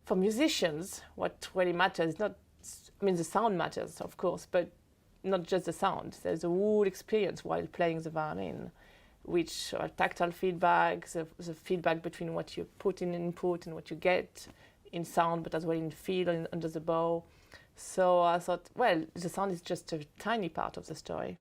for musicians, what really matters is not, I mean, the sound matters, of course, but not just the sound. There's a whole experience while playing the violin, which are tactile feedback, the feedback between what you put in input and what you get in sound, but as well in feel and under the bow. So I thought, well, the sound is just a tiny part of the story.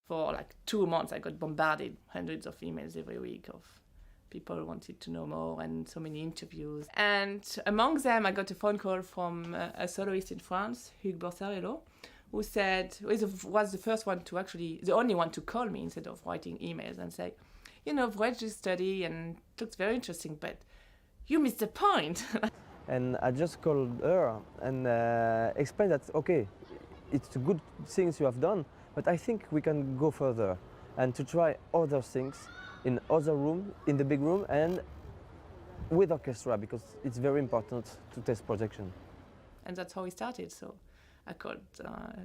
For like 2 months, I got bombarded hundreds of emails every week of people who wanted to know more and so many interviews. And among them, I got a phone call from a soloist in France, Hugues Borsarello, who said, was the first one to actually, the only one to call me instead of writing emails and say, you know, I've read this study and it looks very interesting, but you missed the point. And I just called her and explained that, okay, it's good things you have done, but I think we can go further and to try other things in other room, in the big room, and with orchestra, because it's very important to test projection. And that's how we started. So I called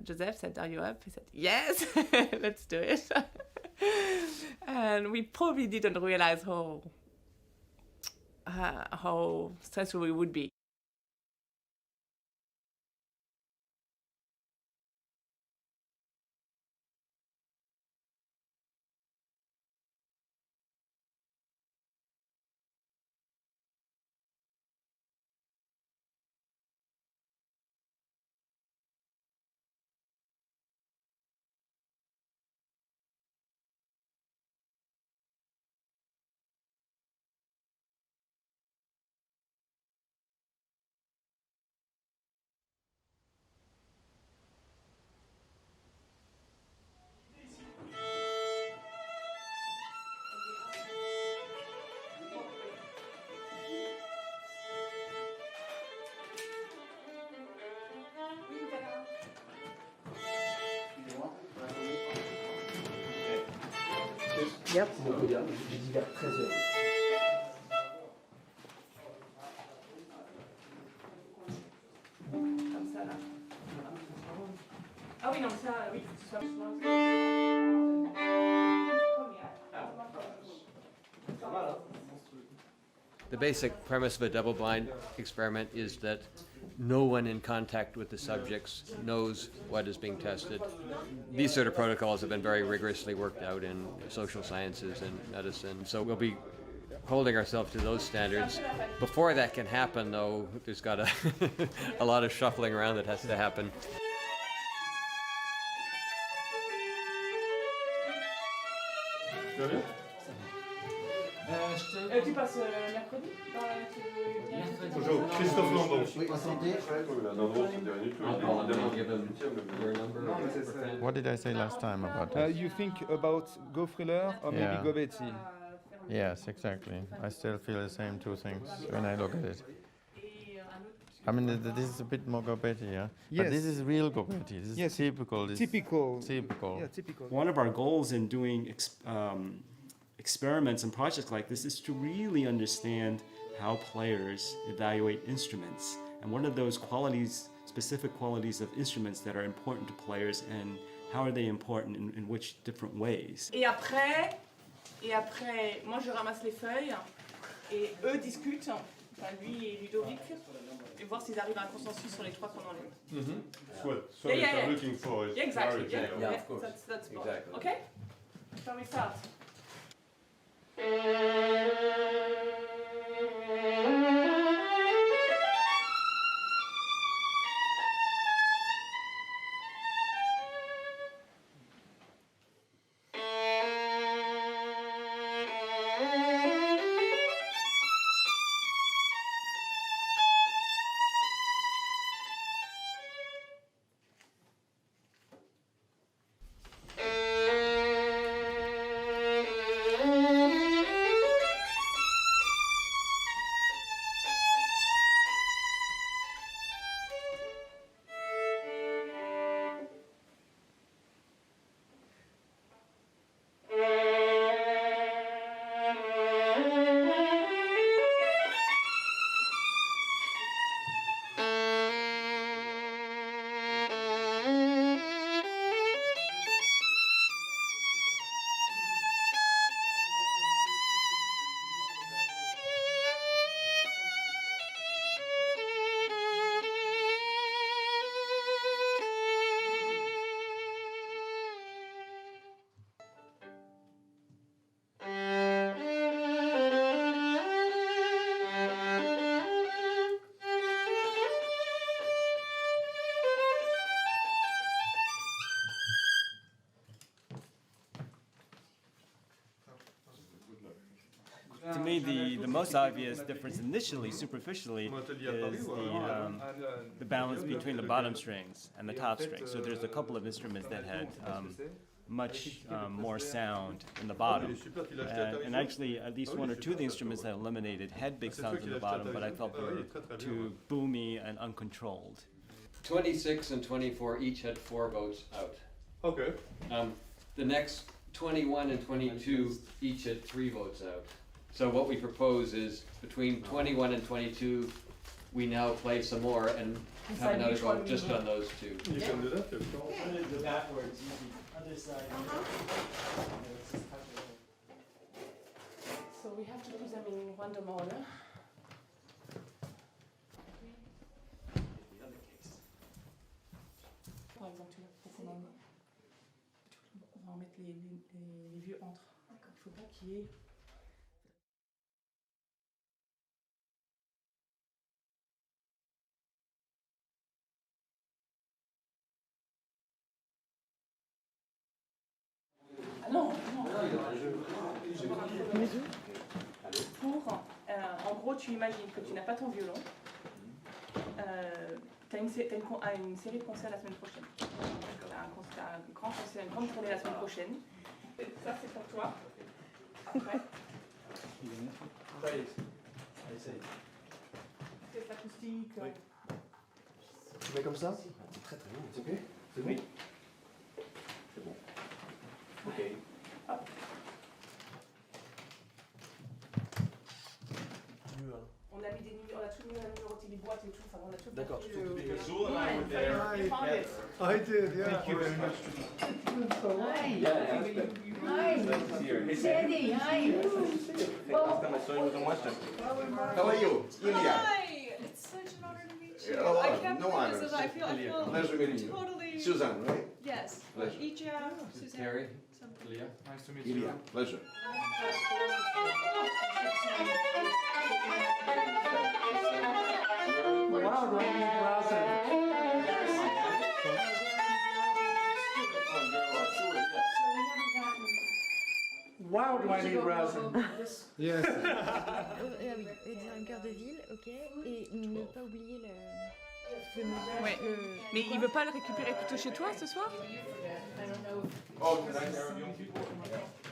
Joseph, said, are you up? He said, yes, let's do it. And we probably didn't realize how stressful we would be. Yep. Comme ça, là. Ah oui, non, ça, oui, faut que ce soit... The basic premise of a double-blind experiment is that no one in contact with the subjects knows what is being tested. These sort of protocols have been very rigorously worked out in social sciences and medicine, so we'll be holding ourselves to those standards. Before that can happen, though, there's got a lot of shuffling around that has to happen. Tu passes mercredi Bonjour, Christophe Lambon. What did I say last time about this? You think about Go Thriller or maybe Yeah. Go Betty? Yes, exactly. I still feel the same two things when I look at it. I mean, this is a bit more Gobetti, yeah? Yes. But this is real Gobetti. This is Yes. typical. This Typical. Typical. Yeah, typical. One of our goals in doing experiments and projects like this is to really understand how players evaluate instruments and what are those qualities, specific qualities of instruments that are important to players and how are they important in which different ways. Et après, moi je ramasse les feuilles et eux discutent, enfin lui et Ludovic, et voir s'ils arrivent à un consensus sur les trois qu'on enlève. So what you're looking for is Exactly. clarity. Yeah, of course. That's Exactly. Okay? Shall we start? think the most obvious difference initially, superficially, is the balance between the bottom strings and the top strings. So there's a couple of instruments that had much more sound in the bottom. And actually, at least one or two of the instruments that eliminated had big sounds in the bottom, but I felt they were too boomy and uncontrolled. 26 and 24 each had 4 votes out. Okay. The next 21 and 22 each had 3 votes out. So what we propose is between 21 and 22, we now play some more and have another vote just on those 2. You can do that, if you want. The backwards, other side. So we have to put them in random order. Par exemple, pour qu'on on va en mettre les vieux entre. Il ne faut pas qu'il y ait. Ah non, non. En gros, tu imagines que tu n'as pas ton violon. Tu as une série de concerts la semaine prochaine. Tu as un grand concert, une grande tournée la semaine prochaine. Ça, c'est pour toi. Après. Test acoustique. Tu mets comme ça? Très très bien. C'est ok? C'est bon? C'est bon. Ok. Hop. On a mis des numéros, on a tout mis, on a numéroté les boîtes et tout, enfin on a tout. D'accord. Because Zool and I were there. You found it. I did, yeah. Thank you very much. Hi. Yeah, Hi. nice to see you. Sandy, hi. Last time I saw you was in Western. How are you? Ilya. Hi! It's such an honor to meet you. Oh, I can't no believe this honors. is, I feel Pleasure meeting you. totally, Susan, right? yes. Pleasure. Ija, Suzanne. Terry, something. Leah. Nice to meet you. Ilya, pleasure. Wow, do I need glasses? Wow, do I need glasses? Yes. Oui, dire un cœur de ville, ok, et ne pas oublier le message. Ouais. Mais il veut pas le récupérer plutôt chez toi ce soir? Oh, can I interview people?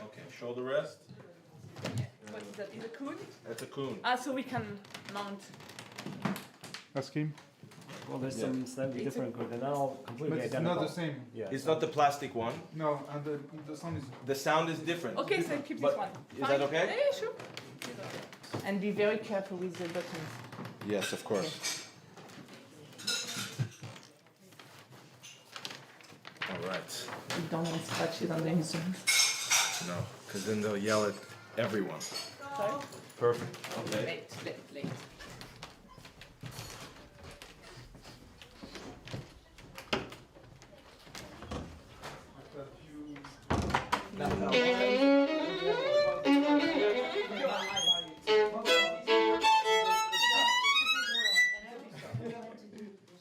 Okay, show the rest. What is that? Is a coon? That's a coon. Ah, so we can mount. Ask him. Well, there's some slightly different code. They're not all completely But it's identical. not the same. Yeah. It's not the plastic one. No, and the sound is. The sound is different. Okay, so keep this But one. is that okay? Yeah, sure. And be very careful with the buttons. Yes, of course. All right. You don't want scratches on the instruments. No, because then they'll yell at everyone. Sorry? Perfect. Okay. Late.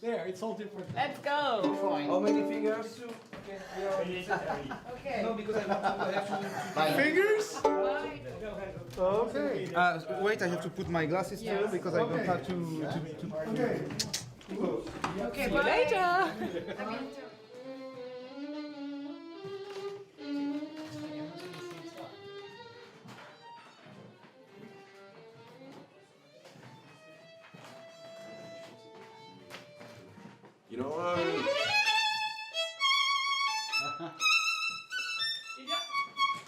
There, it's all different. Let's go. How many fingers? Okay. No, because I have to. Fingers? Okay. Wait, I have to put my glasses too because I don't have to. Okay. Okay, See you later. You know,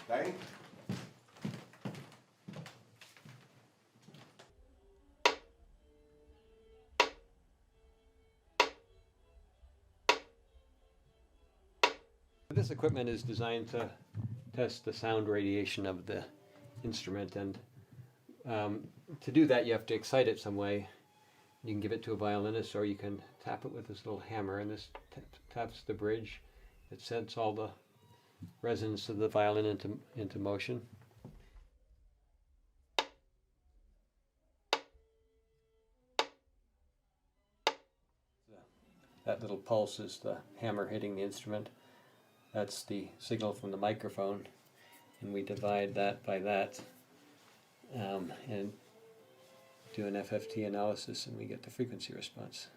Dang. This equipment is designed to test the sound radiation of the instrument, and to do that you have to excite it some way. You can give it to a violinist, or you can tap it with this little hammer, and this taps the bridge. It sends all the resonance of the violin into motion. That little pulse is the hammer hitting the instrument. That's the signal from the microphone, and we divide that by that, and do an FFT analysis, and we get the frequency response.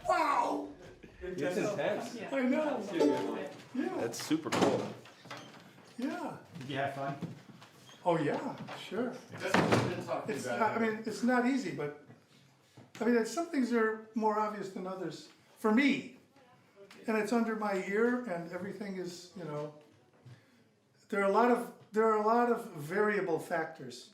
Wow! It's intense. I know. Yeah, That's super cool. yeah. Did you have fun? Oh, yeah, sure. It's not, I mean, it's not easy, but, I mean, some things are more obvious than others, for me. And it's under my ear and everything is, you know, there are a lot of variable factors.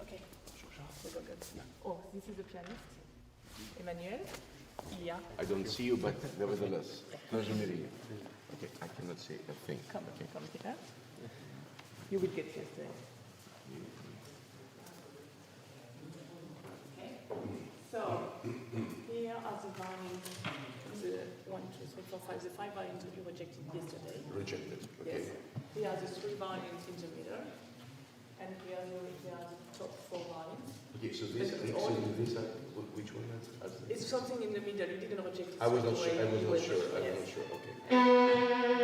Okay. Oh, this is the pianist, Emmanuel. Yeah. I don't see you, but nevertheless, pleasure meeting you. Okay, I cannot say a thing. Come here. You will get used to it. Okay. So here are the violins. The 1, 2, 3, 4, 5. The 5 violins you rejected yesterday. Rejected, okay. Yes. Here are the 3 violins in the middle, and here are the top 4 violins. Okay, so this, this, which one? It's something in the middle. You didn't reject it. I was not sure. straight I away. was not sure. I Yes. was not sure. Okay.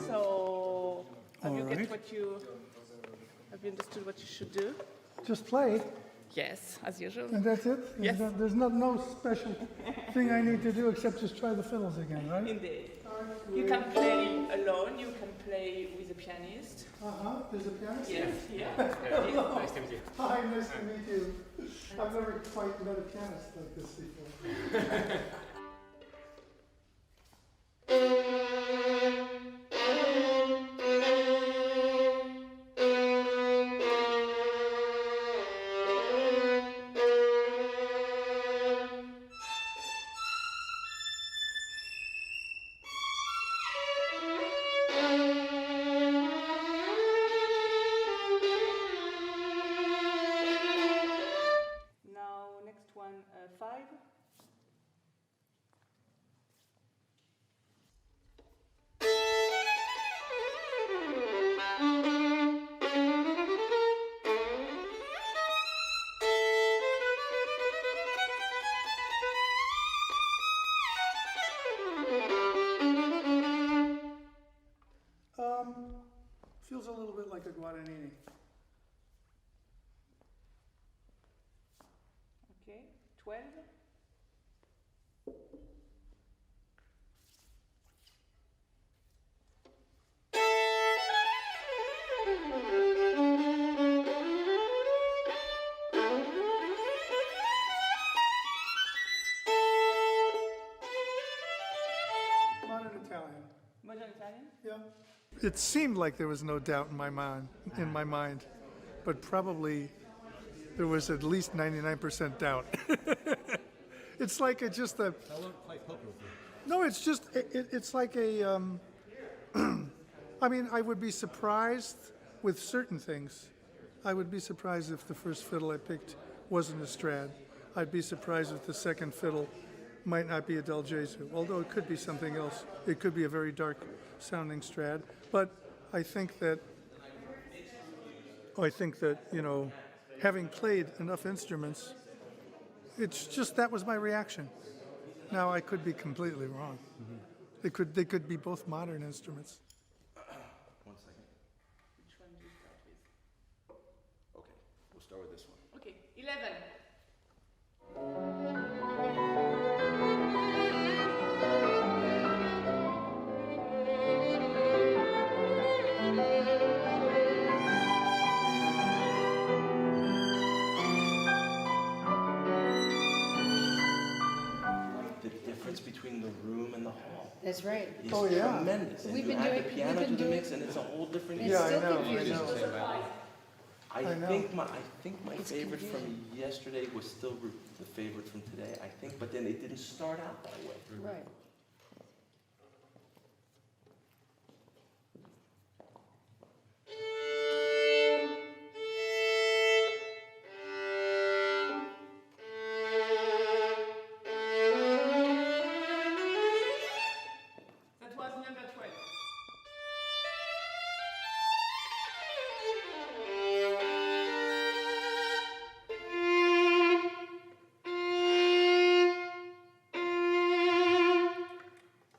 So, have you All get right. what you? Have you understood what you should do? Just play, Yes, as usual. and that's it? Yes. There's no special thing I need to do except just try the fiddles again, right? Indeed. You can play alone. You can play with a pianist. Uh-huh, there's a pianist? Yes. Yeah. Nice to meet you. Hi, nice to meet you. I've never quite met a pianist like this before. Now, next one, 5. Feels a little bit like a Guadagnini. Okay, 12. Modern Italian. Modern Italian? Yeah. It seemed like there was no doubt in my mind, but probably there was at least 99% doubt. It's like just a. No, it's just it's like a. I mean, I would be surprised with certain things. I would be surprised if the first fiddle I picked wasn't a Strad. I'd be surprised if the second fiddle might not be a Del Gesù, although it could be something else. It could be a very dark sounding Strad. But I think that, you know, having played enough instruments, it's just that was my reaction. Now I could be completely wrong. They could be both modern instruments. 1 second. Which one do you start with? Okay, we'll start with this one. Okay, 11. The difference between the room and the hall That's right. is Oh, yeah. tremendous. And We've you been add doing- the piano we've been to the doing- mix, and it's a whole different. It's Yeah, I still know, I confusing. know. I know. I think my favorite from yesterday was still the favorite from today. I think, but then it didn't start out that way. Right. That was number 12.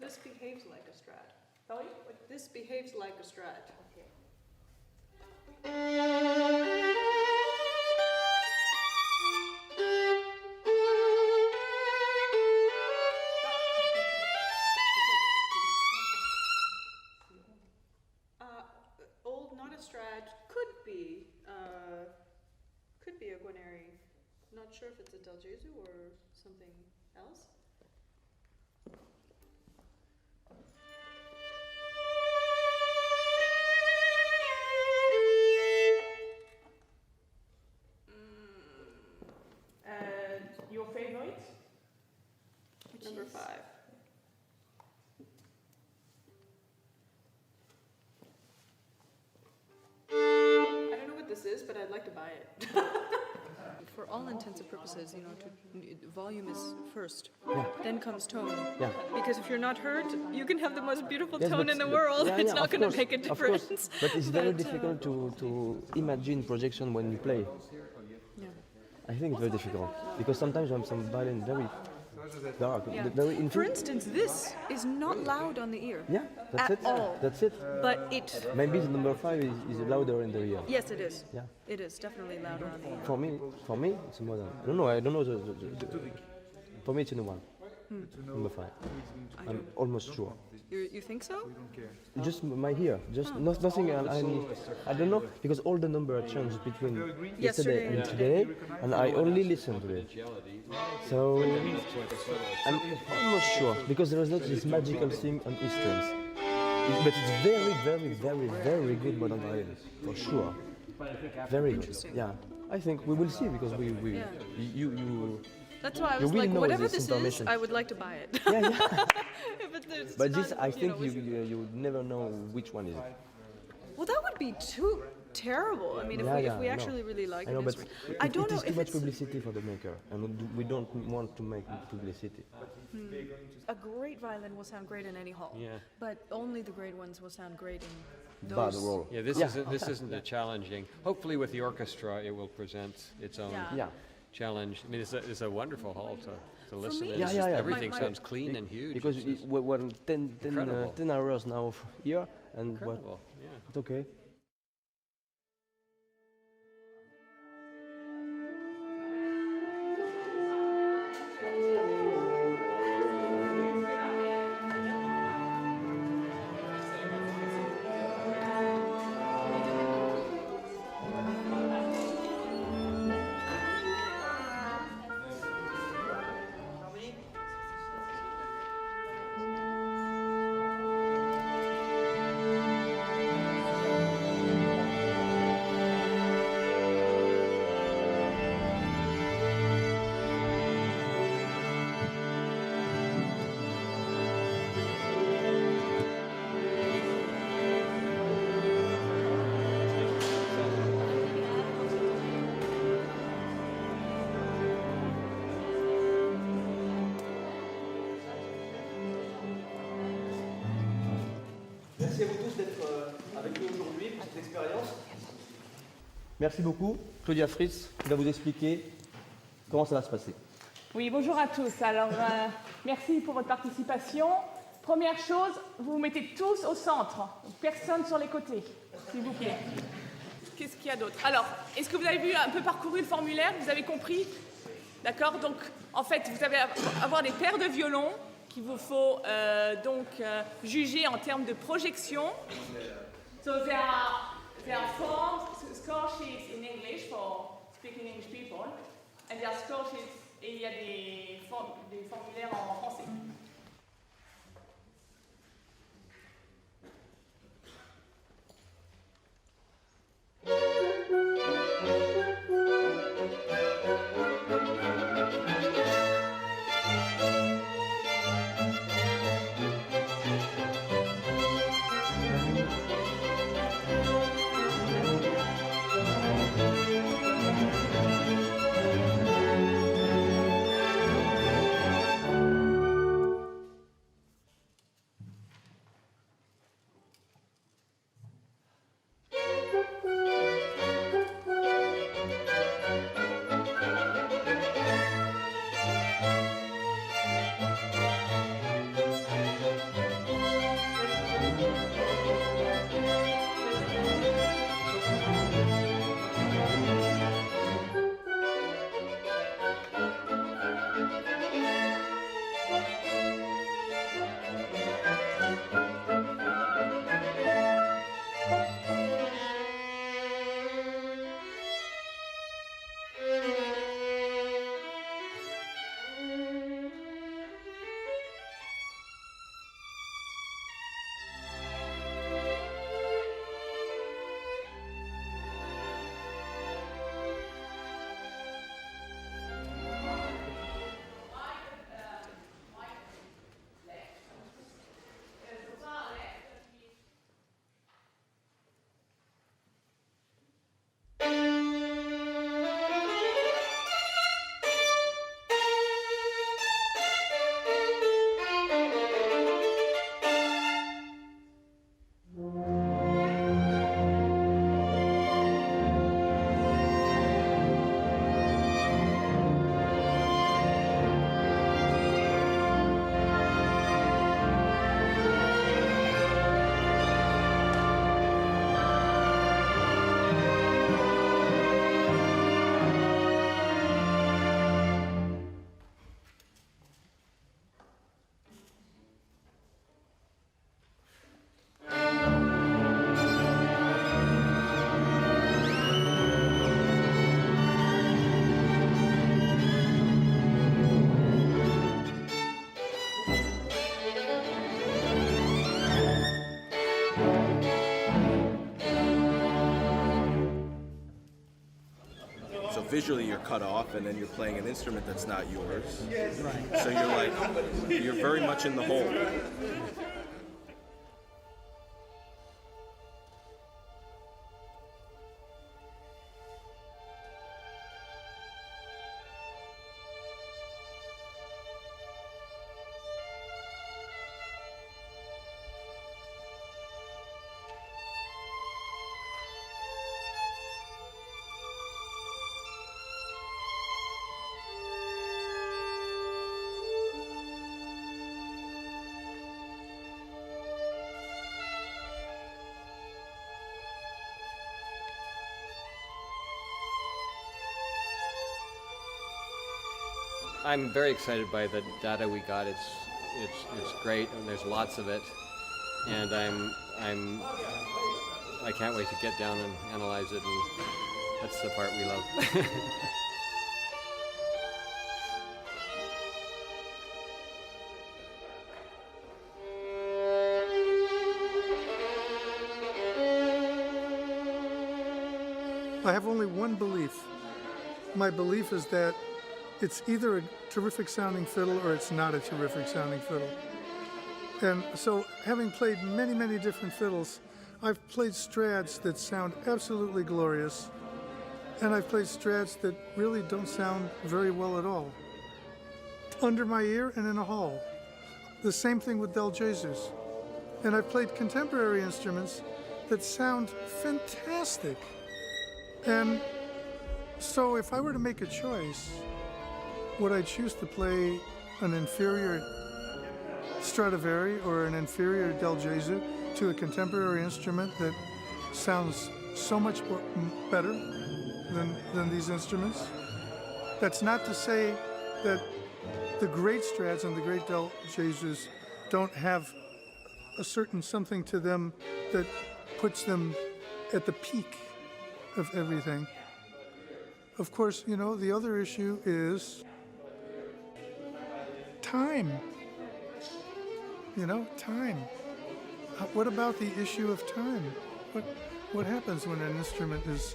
This behaves like a Strad. Sorry? This behaves like a Strad. Okay. Old, not a Strad, could be a Guarneri. Not sure if it's a Del Gesù or something else. And your favorite? Number 5. I don't know what this is, but I'd like to buy it. For all intents and purposes, you know, volume is first. Yeah. Then comes tone. Yeah. Because if you're not heard, you can have the most beautiful Yes, tone but- in the but- world. yeah, It's yeah, not of going to course, make a of course. difference. But it's very But, difficult to imagine projection when you play. Yeah. I think it's very difficult because sometimes when some violin very dark, Yeah. very For infinite. instance, this is not loud on the ear. Yeah, that's At it. all. That's it. But it, Maybe the number 5 is louder in the ear. yes, it is. Yeah. It is definitely louder on the ear. For me, it's modern. I don't know. I don't know for me, it's a new one. Number 5. I'm almost sure. You think so? Just my ear. Just nothing. I don't know because all the numbers changed between yesterday and today, and I only listen to it. So I'm almost sure because there is not this magical thing on instruments. But it's very, very, very, very good modern violin for sure. Very good. Interesting. Yeah. I think we will see because Yeah. you That's why I You was really like, know whatever this this is, information. I would like to buy it. yeah, yeah. But, But this, not, I think know, you never know which one is it. Well, that would be too terrible. I mean, if Yeah, we, yeah, if we I know. actually really like I know, an but instrument. I don't it know is too if much it's publicity for the maker, and we don't want to make publicity. a great violin will sound great in any hall. Yeah. But only the great ones will sound great in Bad those. roll. Yeah, this Yeah. isn't a challenging. Hopefully, with the orchestra, it will present its own Yeah. Yeah. challenge. I mean, it's a wonderful hall to listen me, in. Yeah, It's yeah, just yeah. Everything My- sounds clean and huge. Because It's just we're 10 incredible. 10 hours now here, and what? incredible. Yeah. It's okay. Merci à vous tous d'être avec nous aujourd'hui pour cette expérience. Merci beaucoup. Claudia Fritz va vous expliquer comment ça va se passer. Oui, bonjour à tous. Alors, merci pour votre participation. Première chose, vous vous mettez tous au centre, personne sur les côtés, s'il vous plaît. Qu'est-ce qu'il y a d'autre? Alors, est-ce que vous avez vu un peu parcouru le formulaire? Vous avez compris? D'accord? Donc, en fait, vous allez avoir des paires de violons qu'il vous faut juger en termes de projection. So there are forms, score sheets in English for speaking English people, and there are score sheets et il y a des formulaires en français. Visually you're cut off and then you're playing an instrument that's not yours. Right. So you're very much in the hole. I'm very excited by the data we got. It's great, and there's lots of it, and I can't wait to get down and analyze it, and that's the part we love. I have only one belief. My belief is that it's either a terrific sounding fiddle or it's not a terrific sounding fiddle. And so, having played many, many different fiddles, I've played Strads that sound absolutely glorious, and I've played Strads that really don't sound very well at all. Under my ear and in a hall. The same thing with Del Jesus. And I've played contemporary instruments that sound fantastic. And so if I were to make a choice, would I choose to play an inferior Stradivari or an inferior Del Gesù to a contemporary instrument that sounds so much better than these instruments? That's not to say that the great Strads and the great Del Gesùs don't have a certain something to them that puts them at the peak of everything. Of course, you know, the other issue is time. You know, time. What about the issue of time? What happens when an instrument is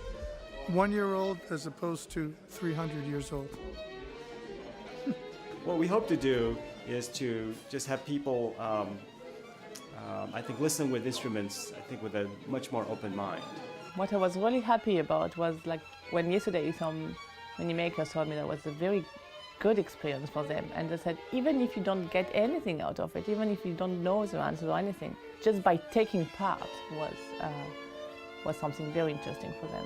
1 year old as opposed to 300 years old? What we hope to do is to just have people, I think, listen with instruments, I think, with a much more open mind. What I was really happy about was like when yesterday some mini makers told me that was a very good experience for them, and they said even if you don't get anything out of it, even if you don't know the answer or anything, just by taking part was something very interesting for them.